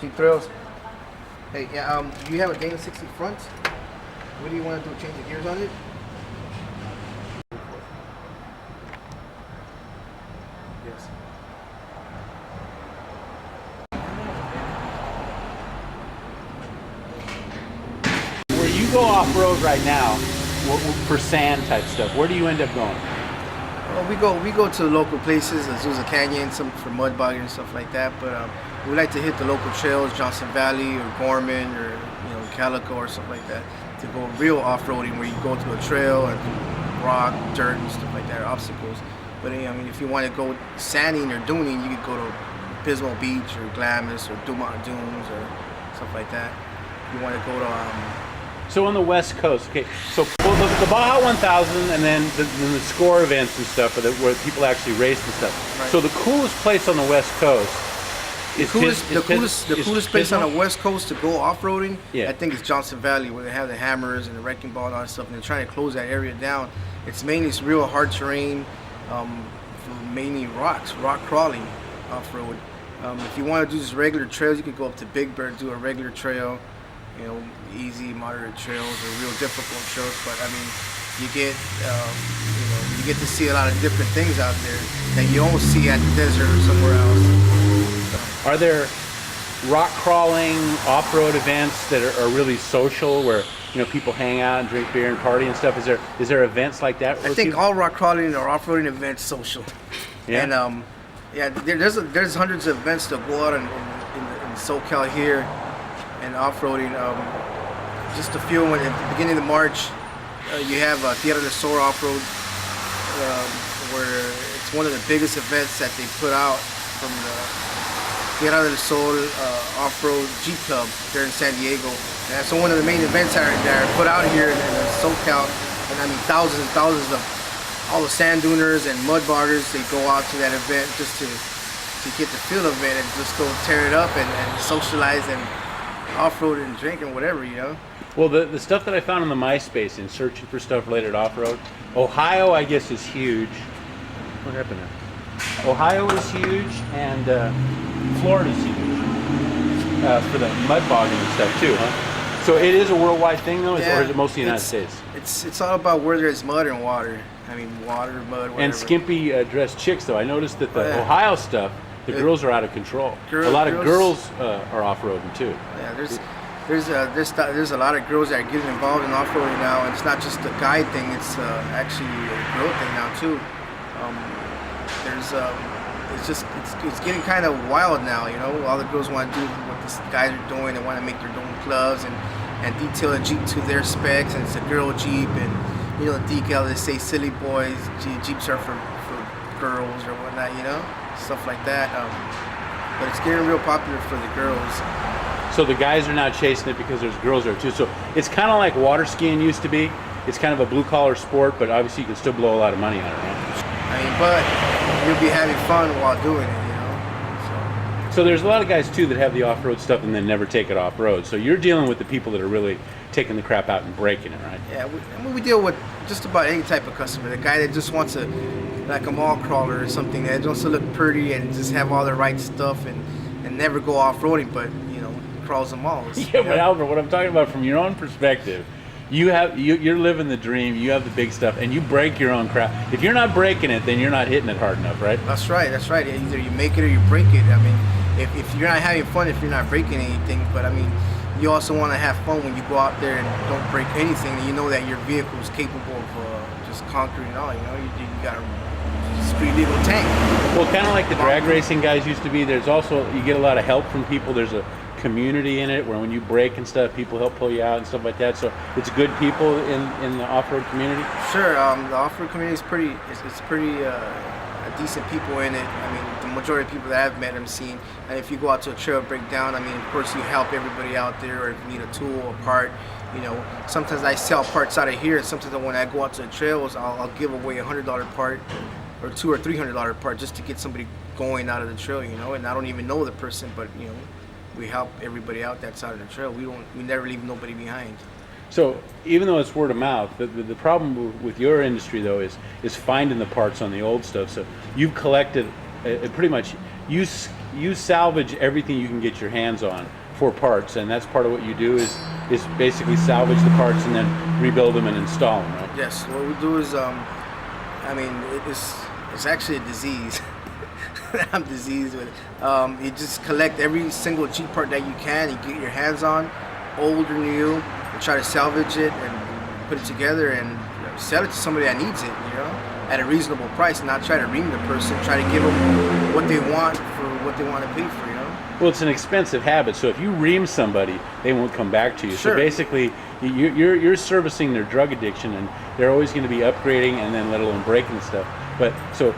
Jeep Thrills. Hey, yeah, do you have a Dana 60 front? What do you want to do? Change the gears on it? Yes. Where you go off-road right now, for sand type stuff, where do you end up going? Well, we go to local places, Azusa Canyon, some for mud bogging and stuff like that. But we like to hit the local trails, Johnson Valley or Gorman or Calico or something like that, to go real off-roading where you go to a trail and rock, dirt and stuff like that, or obstacles. But I mean, if you want to go sanding or duning, you could go to Pismo Beach or Glamis or Dumont Dunes or stuff like that. If you want to go to So on the West Coast, okay, so the Baja 1000 and then the score events and stuff where people actually race and stuff. Right. So the coolest place on the West Coast is the coolest place on the West Coast to go off-roading, yeah. I think, is Johnson Valley, where they have the hammers and the wrecking ball and all that stuff, and they're trying to close that area down. It's real hard terrain, mainly rock crawling off-road. If you want to do just regular trails, you could go up to Big Bear, do a regular trail. Easy, moderate trails or real difficult trails, but I mean, you get to see a lot of different things out there that you don't see at the desert or somewhere else. Are there rock crawling off-road events that are really social, where people hang out and drink beer and party and stuff? Is there events like that? I think all rock crawling or off-roading events social. Yeah. And there's hundreds of events that go out in SoCal here. And off-roading, just a few. At the beginning of March, you have Tierra del Sol off-road, where it's one of the biggest events that they put out from the Tierra del Sol off-road Jeep Club there in San Diego. And so one of the main events that are put out here in SoCal, and I mean thousands and thousands of all the sand duners and mud boggers, they go out to that event just to get the feel of it and just go tear it up and socialize and off-road and drink and whatever, Well, the stuff that I found on the MySpace in searching for stuff related to off-road, Ohio, I guess, is huge. What happened there? Ohio is huge, and Florida's huge for the mud bogging and stuff too, huh? So it is a worldwide thing, though, or is it mostly United States? It's all about where there's mud and water. I mean, water, mud, whatever. And skimpy dressed chicks, though. I noticed that the Ohio stuff, the girls are out of control. A lot of girls are off-roading too. Yeah, there's a lot of girls that are getting involved in off-roading now, and it's not just a guy thing; it's actually a girl thing now too. It's getting kind of wild now. All the girls want to do what the guys are doing. They want to make their own clubs and detail a Jeep to their specs, and it's a girl Jeep, and the decal they say "silly boys," Jeeps are for girls or whatnot, stuff like that. But it's getting real popular for the girls. So the guys are now chasing it because there's girls there too. So it's kind of like water skiing used to be. It's kind of a blue collar sport, but obviously you can still blow a lot of money on it, right? I mean, but you'll be having fun while doing it, So there's a lot of guys too that have the off-road stuff and then never take it off-road. So you're dealing with the people that are really taking the crap out and breaking it, right? Yeah, we deal with just about any type of customer. The guy that just wants like a mall crawler or something, that wants to look pretty and just have all the right stuff and never go off-roading, but crawls the malls. Yeah, but Albert, what I'm talking about from your own perspective, you're living the dream. You have the big stuff, and you break your own crap. If you're not breaking it, then you're not hitting it hard enough, right? That's right. Either you make it or you break it. I mean, if you're not having fun, if you're not breaking anything, but I mean, you also want to have fun when you go out there and don't break anything, and you know that your vehicle is capable of just conquering all. You got a street legal tank. Well, kind of like the drag racing guys used to be. There's also, you get a lot of help from people. There's a community in it where when you break and stuff, people help pull you out and stuff like that. So it's good people in the off-road community. Sure, the off-road community is pretty decent people in it. I mean, the majority of people that I've met and seen. And if you go out to a trail breakdown, I mean, of course you help everybody out there. Or if you need a tool, a part, sometimes I sell parts out of here. And sometimes when I go out to the trails, I'll give away $100 part or $200 or $300 part just to get somebody going out of the trail. And I don't even know the person, but we help everybody out that side of the trail. We never leave nobody behind. So even though it's word of mouth, the problem with your industry though is finding the parts on the old stuff. So you've collected pretty much, you salvage everything you can get your hands on for parts, and that's part of what you do is basically salvage the parts and then rebuild them and install them, right? Yes. What we do is, I mean, it's actually a disease. I'm diseased with it. You just collect every single Jeep part that you can. You get your hands on, old or new, and try to salvage it and put it together and sell it to somebody that needs it, at a reasonable price. Not try to ream the person. Try to give them what they want for what they want to pay for. Well, it's an expensive habit, so if you ream somebody, they won't come back to you. Sure. So basically, you're servicing their drug addiction, and they're always going to be upgrading and then let alone breaking stuff. But so